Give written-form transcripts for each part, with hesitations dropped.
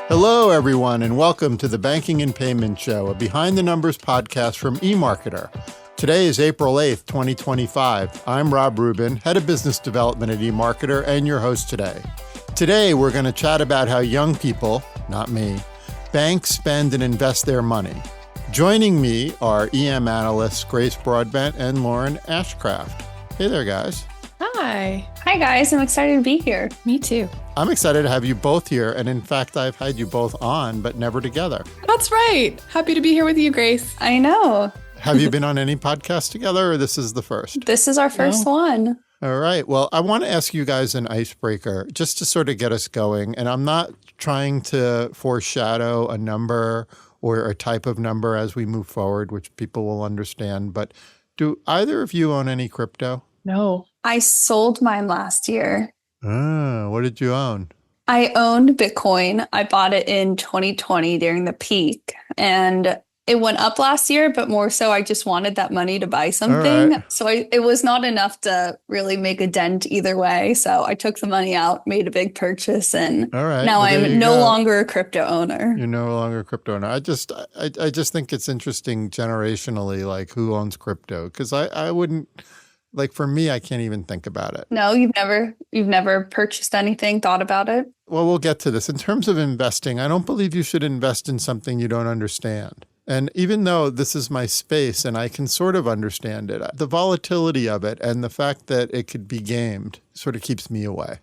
Hello, everyone, and welcome to the Banking and Payment Show, a behind-the-numbers podcast from EMARKETER. Today is April 8th, 2025. I'm Rob Rubin, Head of Business Development at EMARKETER, and your host today. Today, we're going to chat about how young people, not me, bank, spend, and invest their money. Joining me are EM analysts Grace Broadbent and Lauren Ashcraft. Hey there, guys. Hi. Hi, guys. I'm excited to be here. Me too. I'm excited to have you both here, and in fact, I've had you both on, but never together. That's right. Happy to be here with you, Grace. I know. Have you been on any podcast together, or this is the first? This is our first one. All right. Well, I want to ask you guys an icebreaker just to sort of get us going. And I'm not trying to foreshadow a number or a type of number as we move forward, which people will understand. But do either of you own any crypto? No. I sold mine last year. What did you own? I owned Bitcoin. I bought it in 2020 during the peak. And it went up last year, but more so I just wanted that money to buy something. Right. So it was not enough to really make a dent either way. So I took the money out, made a big purchase, and All right. now Well, there I'm you no go. longer a crypto owner. You're no longer a crypto owner. I just think it's interesting generationally, like who owns crypto? Because I wouldn't, like for me, I can't even think about it. No, you've never purchased anything, thought about it? Well, we'll get to this. In terms of investing, I don't believe you should invest in something you don't understand. And even though this is my space and I can sort of understand it, the volatility of it and the fact that it could be gamed sort of keeps me away.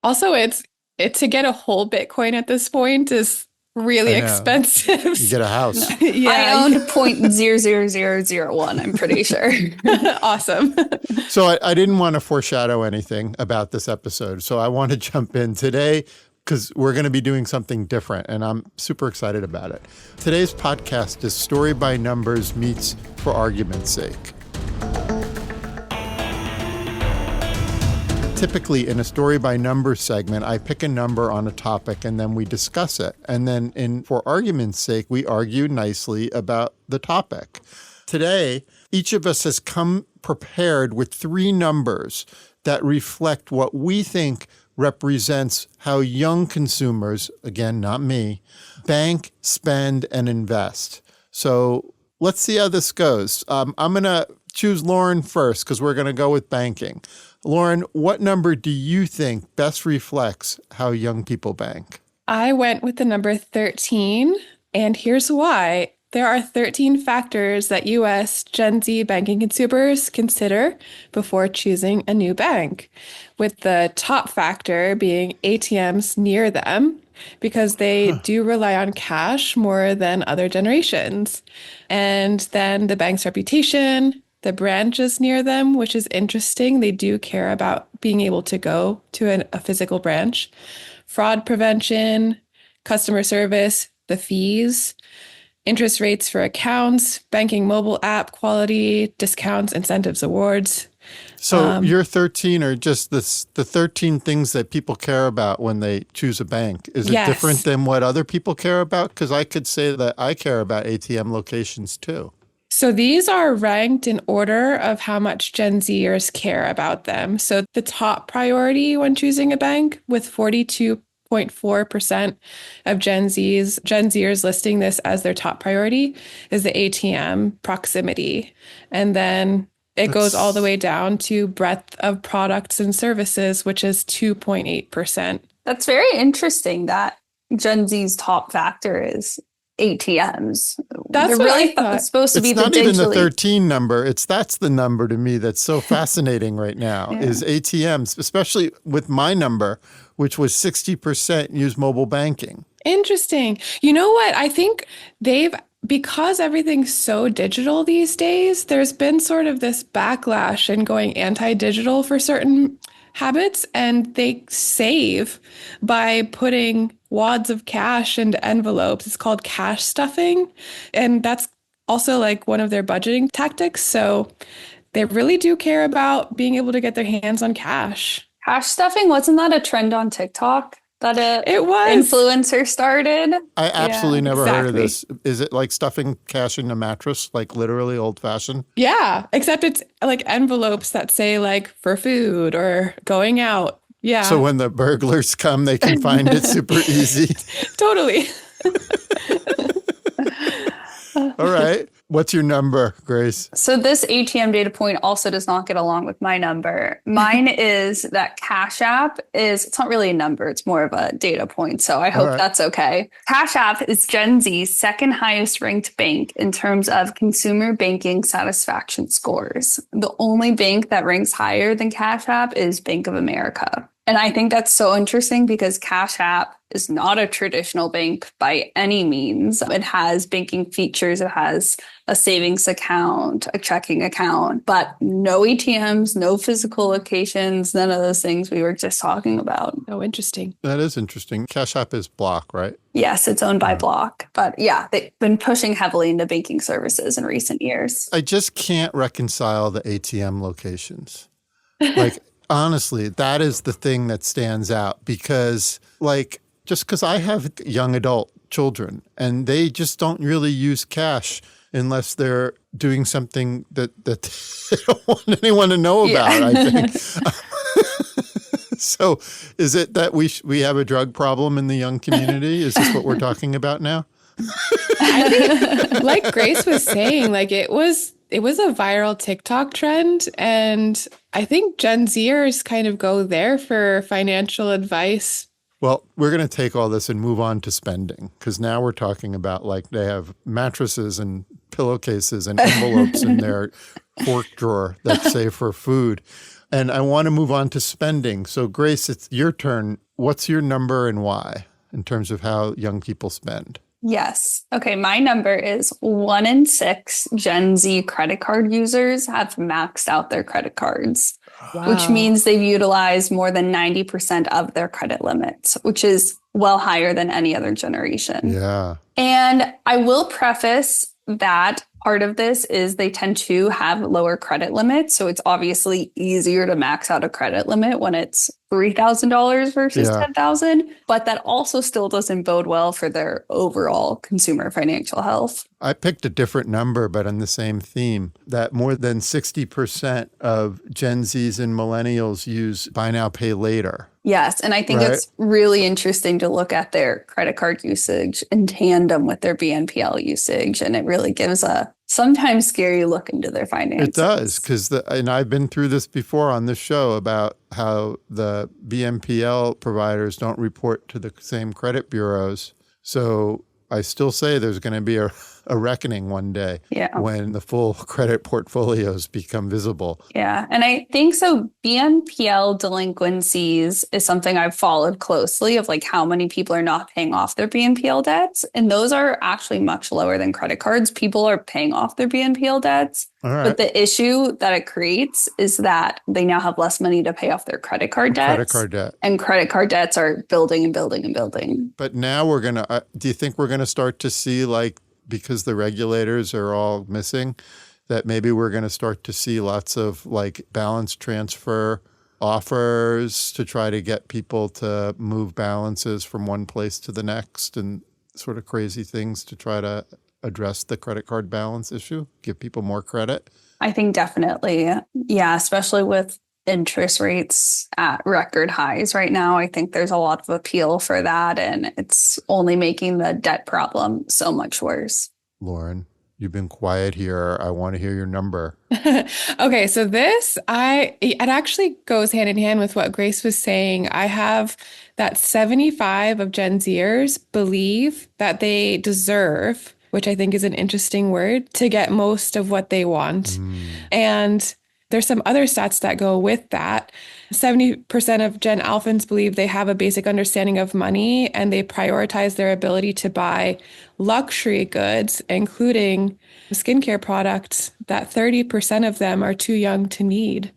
Also, it's to get a whole Bitcoin at this point is really I know. expensive. You get a house. Yeah. I owned 0.00001, I'm pretty sure. Awesome. So I didn't want to foreshadow anything about this episode. So I want to jump in today because we're going to be doing something different, and I'm super excited about it. Today's podcast is Story by Numbers meets For Argument's Sake. Typically, in a Story by Numbers segment, I pick a number on a topic, and then we discuss it. And then For Argument's Sake, we argue nicely about the topic. Today, each of us has come prepared with three numbers that reflect what we think represents how young consumers, again, not me, bank, spend, and invest. So let's see how this goes. I'm going to choose Lauren first because we're going to go with banking. Lauren, what number do you think best reflects how young people bank? I went with the number 13, and here's why. There are 13 factors that U.S. Gen Z banking consumers consider before choosing a new bank, with the top factor being ATMs near them, because they do rely on cash more than other generations. And then the bank's reputation, the branches near them, which is interesting. They do care about being able to go to a physical branch, fraud prevention, customer service, the fees, interest rates for accounts, banking mobile app quality, discounts, incentives, awards. So your 13 are just the 13 things that people care about when they choose a bank. Is it Yes. different than what other people care about? Because I could say that I care about ATM locations too. So these are ranked in order of how much Gen Zers care about them. So the top priority when choosing a bank, with 42.4% of Gen Zers listing this as their top priority, is the ATM proximity. And then it goes all the way down to breadth of products and services, which is 2.8%. That's very interesting that Gen Z's top factor is ATMs. That's They're what really I thought. supposed to be It's the not even the digitally. 13 number. That's the number to me that's so fascinating right now is ATMs, especially with my number, which was 60% use mobile banking. Interesting. You know what? I think because everything's so digital these days, there's been sort of this backlash in going anti-digital for certain habits, and they save by putting wads of cash into envelopes. It's called cash stuffing, and that's also like one of their budgeting tactics. So they really do care about being able to get their hands on cash. Cash stuffing, wasn't that a trend on TikTok that It was. influencer started? I absolutely never heard of exactly. this. Is it like stuffing cash in a mattress, like literally old fashioned? Yeah, except it's like envelopes that say like for food or going out. Yeah. So when the burglars come, they can find it super easy. Totally. All right. What's your number, Grace? So this ATM data point also does not get along with my number. Mine is that Cash App it's not really a number, it's more of a data point. So I hope that's okay. Cash App is Gen Z's second highest ranked bank in terms of consumer banking satisfaction scores. The only bank that ranks higher than Cash App is Bank of America. And I think that's so interesting because Cash App is not a traditional bank by any means. It has banking features. It has a savings account, a checking account, but no ATMs, no physical locations, none of those things we were just talking about. Oh, interesting. That is interesting. Cash App is Block, right? Yes, it's owned by Block. But yeah, they've been pushing heavily into banking services in recent years. I just can't reconcile the ATM locations. Like, honestly, that is the thing that stands out because, like, just because I have young adult children and they just don't really use cash unless they're doing something that they don't want anyone to know about, I think. So is it that we have a drug problem in the young community? Is this what we're talking about now? I think, like Grace was saying, like it was a viral TikTok trend. And I think Gen Zers kind of go there for financial advice. Well, we're going to take all this and move on to spending because now we're talking about like they have mattresses and pillowcases and envelopes in their fork drawer that say for food. And I want to move on to spending. So Grace, it's your turn. What's your number and why in terms of how young people spend? Yes. Okay. My number is 1 in 6 Gen Z credit card users have maxed out their credit cards, which means they've utilized more than 90% of their credit limits, which is well higher than any other generation. Yeah. And I will preface that part of this is they tend to have lower credit limits. So it's obviously easier to max out a credit limit when it's $3,000 versus $10,000. But that also still doesn't bode well for their overall consumer financial health. I picked a different number, but on the same theme, that more than 60% of Gen Zs and millennials use buy now, pay later. Yes. And I think it's really interesting to look at their credit card usage in tandem with their BNPL usage. And it really gives a sometimes scary look into their finances. It does, because and I've been through this before on this show about how the BNPL providers don't report to the same credit bureaus. So I still say there's going to be a reckoning one day when the full credit portfolios become visible. Yeah. And I think so BNPL delinquencies is something I've followed closely of like how many people are not paying off their BNPL debts. And those are actually much lower than credit cards. People are paying off their BNPL debts. All right. But the issue that it creates is that they now have less money to pay off their credit card debts. Credit card debt. And credit card debts are building and building and building. But now we're going to, do you think we're going to start to see, like, because the regulators are all missing, that maybe we're going to start to see lots of like balance transfer offers to try to get people to move balances from one place to the next and sort of crazy things to try to address the credit card balance issue, give people more credit? I think definitely. Yeah, especially with interest rates at record highs right now. I think there's a lot of appeal for that, and it's only making the debt problem so much worse. Lauren, you've been quiet here. I want to hear your number. Okay, so it actually goes hand in hand with what Grace was saying. I have that 75 of Gen Zers believe that they deserve, which I think is an interesting word, to get most of what they want. And there's some other stats that go with that. 70% of Gen Alphans believe they have a basic understanding of money and they prioritize their ability to buy luxury goods, including skincare products, that 30% of them are too young to need.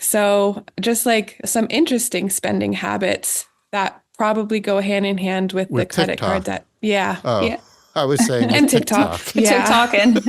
So just like some interesting spending habits that probably go hand in hand with the credit TikTok. card debt. Yeah. Oh, Yeah. I was saying And TikTok. TikTok and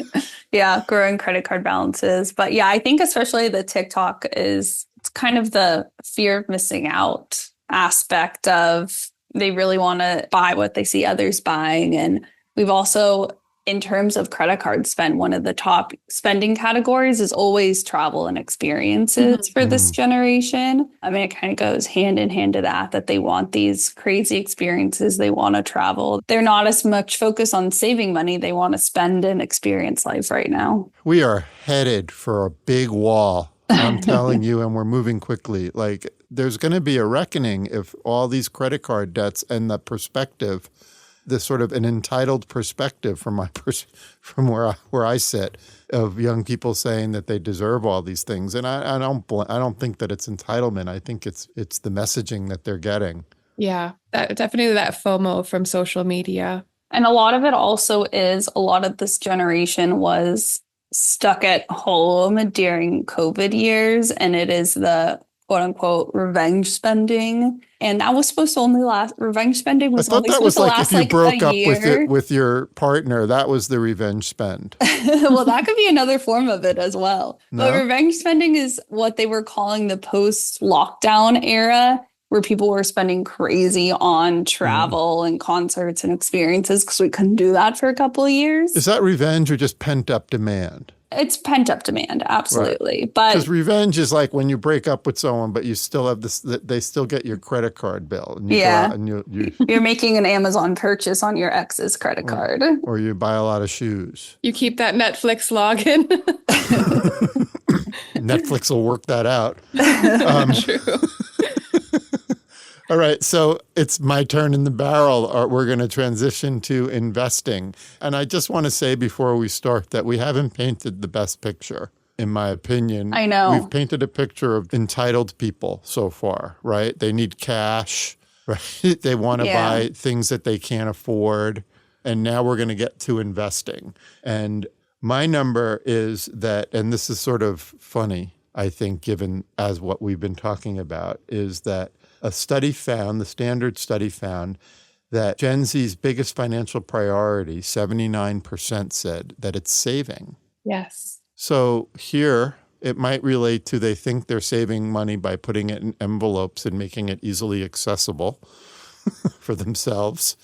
growing credit card balances. But yeah, I think especially the TikTok it's kind of the fear of missing out aspect of they really want to buy what they see others buying. And we've also in terms of credit card spend, one of the top spending categories is always travel and experiences for this generation. I mean, it kind of goes hand in hand to that they want these crazy experiences. They want to travel. They're not as much focused on saving money. They want to spend and experience life right now. We are headed for a big wall. I'm telling you, and we're moving quickly. Like, there's going to be a reckoning if all these credit card debts and the perspective, this sort of an entitled perspective from from where I sit, of young people saying that they deserve all these things. And I don't think that it's entitlement. I think it's the messaging that they're getting. Yeah, definitely that FOMO from social media. And a lot of it also is a lot of this generation was stuck at home during COVID years, and it is the quote unquote revenge spending. And that was supposed to only last, revenge spending was only supposed to last like a year. I thought that was like if you broke up with your partner, that was the revenge spend. Well, that could be another form of it as well. No? But revenge spending is what they were calling the post-lockdown era, where people were spending crazy on travel and concerts and experiences because we couldn't do that for a couple of years. Is that revenge or just pent-up demand? It's pent-up demand, absolutely. Right. But because revenge is like when you break up with someone, but you still have this, they still get your credit card bill. And you go out and you're making an Amazon purchase on your ex's credit card. Or you buy a lot of shoes. You keep that Netflix login. Netflix will work that out. True. All right, so it's my turn in the barrel. We're going to transition to investing. And I just want to say before we start that we haven't painted the best picture, in my opinion. I know. We've painted a picture of entitled people so far, right? They need cash, right? They want to buy things that they can't afford. And now we're going to get to investing. And my number is that, and this is sort of funny, I think, given as what we've been talking about, is that a study found, the Standard study found, that Gen Z's biggest financial priority, 79% said that it's saving. Yes. So here, it might relate to they think they're saving money by putting it in envelopes and making it easily accessible for themselves.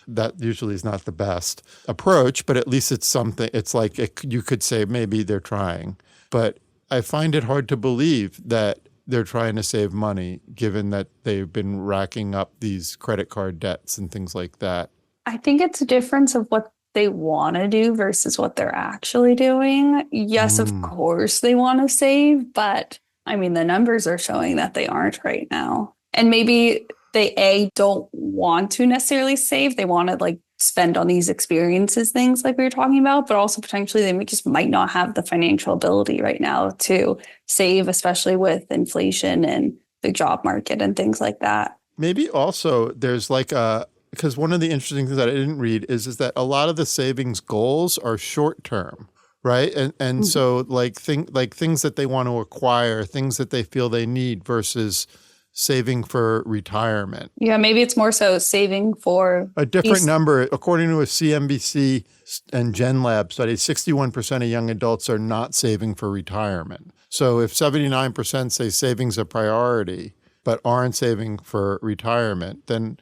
That usually is not the best approach, but at least it's something. It's like you could say maybe they're trying. But I find it hard to believe that they're trying to save money, given that they've been racking up these credit card debts and things like that. I think it's a difference of what they want to do versus what they're actually doing. Yes, of course they want to save, but I mean, the numbers are showing that they aren't right now. And maybe they don't want to necessarily save. They want to like spend on these experiences, things like we were talking about, but also potentially they just might not have the financial ability right now to save, especially with inflation and the job market and things like that. Maybe also there's because one of the interesting things that I didn't read is that a lot of the savings goals are short term, right? And so things that they want to acquire, things that they feel they need versus saving for retirement. Yeah, maybe it's more so saving for a different number. According to a CNBC and GenLab study, 61% of young adults are not saving for retirement. So if 79% say savings a priority, but aren't saving for retirement, then,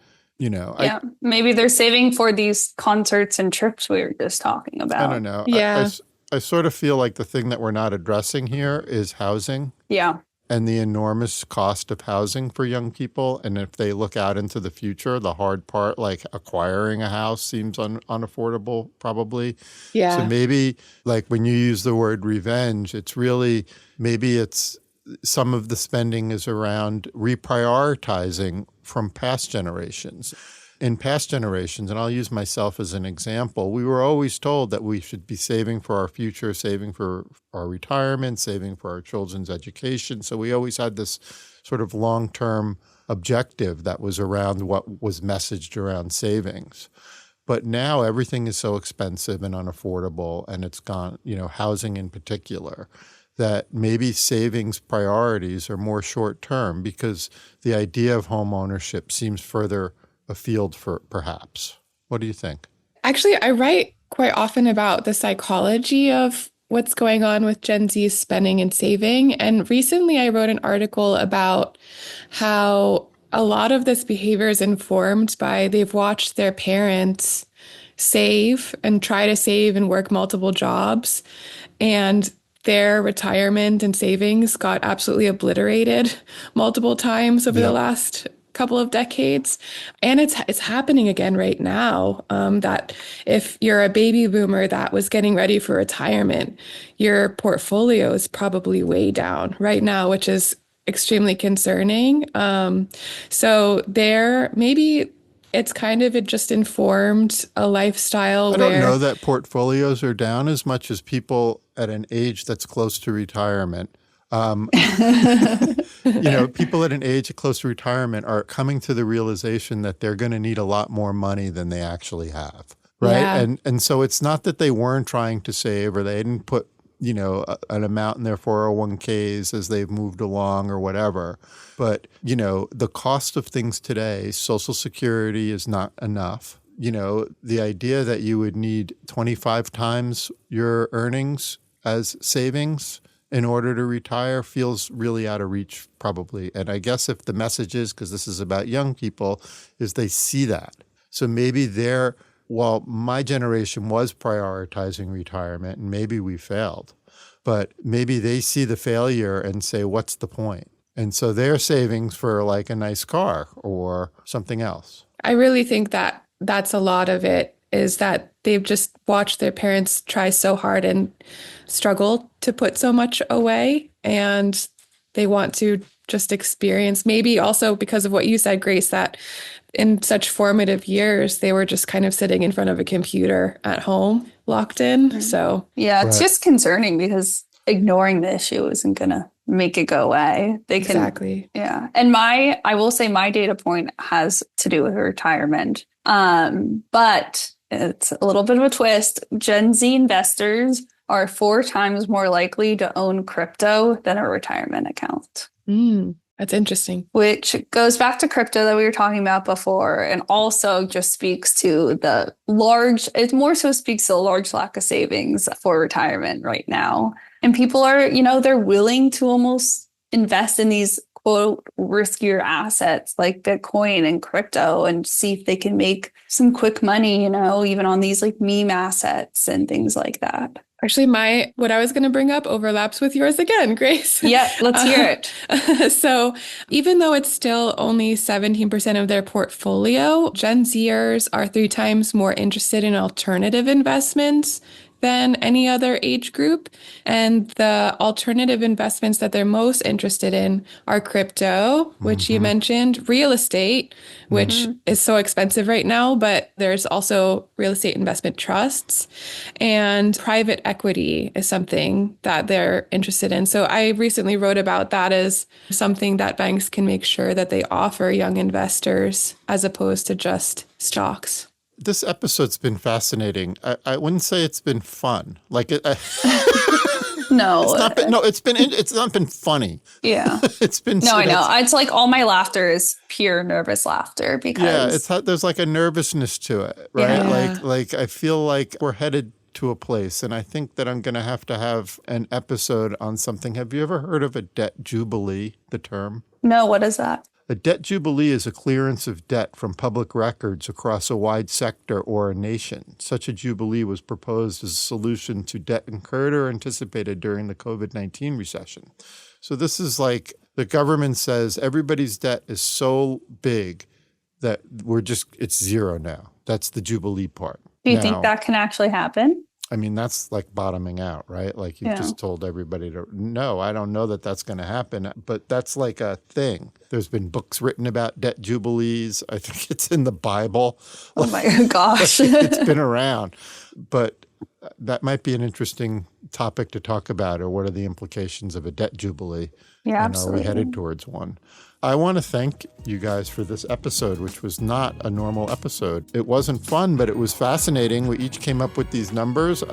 maybe they're saving for these concerts and trips we were just talking about. I don't know. Yeah. I sort of feel like the thing that we're not addressing here is housing. Yeah. And the enormous cost of housing for young people. And if they look out into the future, the hard part, like acquiring a house, seems unaffordable, probably. Yeah. So maybe like when you use the word revenge, it's really, maybe it's some of the spending is around reprioritizing from past generations. In past generations, and I'll use myself as an example, we were always told that we should be saving for our future, saving for our retirement, saving for our children's education. So we always had this sort of long-term objective that was around what was messaged around savings. But now everything is so expensive and unaffordable, and it's gone, housing in particular, that maybe savings priorities are more short-term because the idea of home ownership seems further afield for perhaps. What do you think? Actually, I write quite often about the psychology of what's going on with Gen Z's spending and saving. And recently I wrote an article about how a lot of this behavior is informed by they've watched their parents save and try to save and work multiple jobs, and their retirement and savings got absolutely obliterated multiple times over the last couple of decades. And it's happening again right now, that if you're a baby boomer that was getting ready for retirement, your portfolio is probably way down right now, which is extremely concerning. So there, maybe it's kind of, it just informed a lifestyle I don't know that portfolios are down as much as people at an age that's close to retirement. People at an age close to retirement are coming to the realization that they're going to need a lot more money than they actually have, right? Yeah. And so it's not that they weren't trying to save or they didn't put, an amount in their 401ks as they've moved along or whatever. But, the cost of things today, Social Security is not enough. The idea that you would need 25 times your earnings as savings in order to retire feels really out of reach, probably. And I guess if the message is, because this is about young people, is they see that. So maybe while my generation was prioritizing retirement, and maybe we failed, but maybe they see the failure and say, what's the point? And so they're savings for like a nice car or something else. I really think that that's a lot of it, is that they've just watched their parents try so hard and struggle to put so much away, and they want to just experience, maybe also because of what you said, Grace, that in such formative years, they were just kind of sitting in front of a computer at home, locked in. Mm-hmm. So yeah, it's just concerning because ignoring the issue isn't going to make it go away. Exactly. Yeah. And I will say my data point has to do with retirement. But it's a little bit of a twist. Gen Z investors are 4 times more likely to own crypto than a retirement account. That's interesting. Which goes back to crypto that we were talking about before, and also just speaks to it more so speaks to the large lack of savings for retirement right now. And people are, they're willing to almost invest in these quote riskier assets like Bitcoin and crypto and see if they can make some quick money, even on these like meme assets and things like that. Actually, what I was going to bring up overlaps with yours again, Grace. Yeah, let's hear it. So even though it's still only 17% of their portfolio, Gen Zers are 3 times more interested in alternative investments than any other age group. And the alternative investments that they're most interested in are crypto, which you mentioned, real estate, which is so expensive right now, but there's also real estate investment trusts, and private equity is something that they're interested in. So I recently wrote about that as something that banks can make sure that they offer young investors as opposed to just stocks. This episode's been fascinating. I wouldn't say it's been fun. Like it. No, it's not been. No, it's not been funny. Yeah, it's been. No, I know. It's like all my laughter is pure nervous laughter because there's like a nervousness to it, right? Yeah. Like I feel like we're headed to a place, and I think that I'm going to have an episode on something. Have you ever heard of a debt jubilee? The term? No, what is that? A debt jubilee is a clearance of debt from public records across a wide sector or a nation. Such a jubilee was proposed as a solution to debt incurred or anticipated during the COVID-19 recession. So this is like the government says everybody's debt is so big that it's zero now. That's the jubilee part. Do you think that can actually happen? I mean, that's like bottoming out, right? Like you just told everybody no, I don't know that that's going to happen, but that's like a thing. There's been books written about debt jubilees. I think it's in the Bible. Oh my gosh. It's been around, but that might be an interesting topic to talk about, or what are the implications of a debt jubilee? Yeah, and absolutely. Are we headed towards one? I want to thank you guys for this episode, which was not a normal episode. It wasn't fun, but it was fascinating. We each came up with these numbers.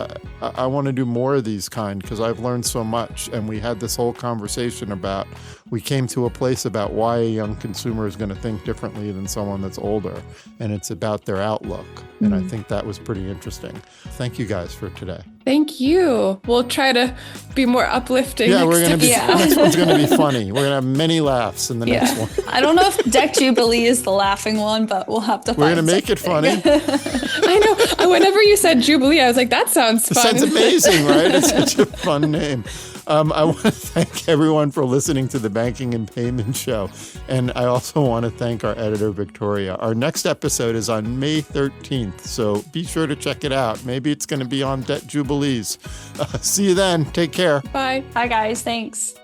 I want to do more of these kind because I've learned so much. And we had this whole conversation about we came to a place about why a young consumer is going to think differently than someone that's older. And it's about their outlook. And I think that was pretty interesting. Thank you guys for today. Thank you. We'll try to be more uplifting. Yeah, next next one's going to be funny. We're going to have many laughs in the next one. I don't know if Deck Jubilee is the laughing one, but we'll have to We're going to make it funny. I know. Whenever you said Jubilee, I was like, that sounds fun. It sounds amazing, right? It's such a fun name. I want to thank everyone for listening to the Banking and Payment Show. And I also want to thank our editor, Victoria. Our next episode is on May 13th, so be sure to check it out. Maybe it's going to be on Debt Jubilees. See you then. Take care. Bye. Hi, guys. Thanks.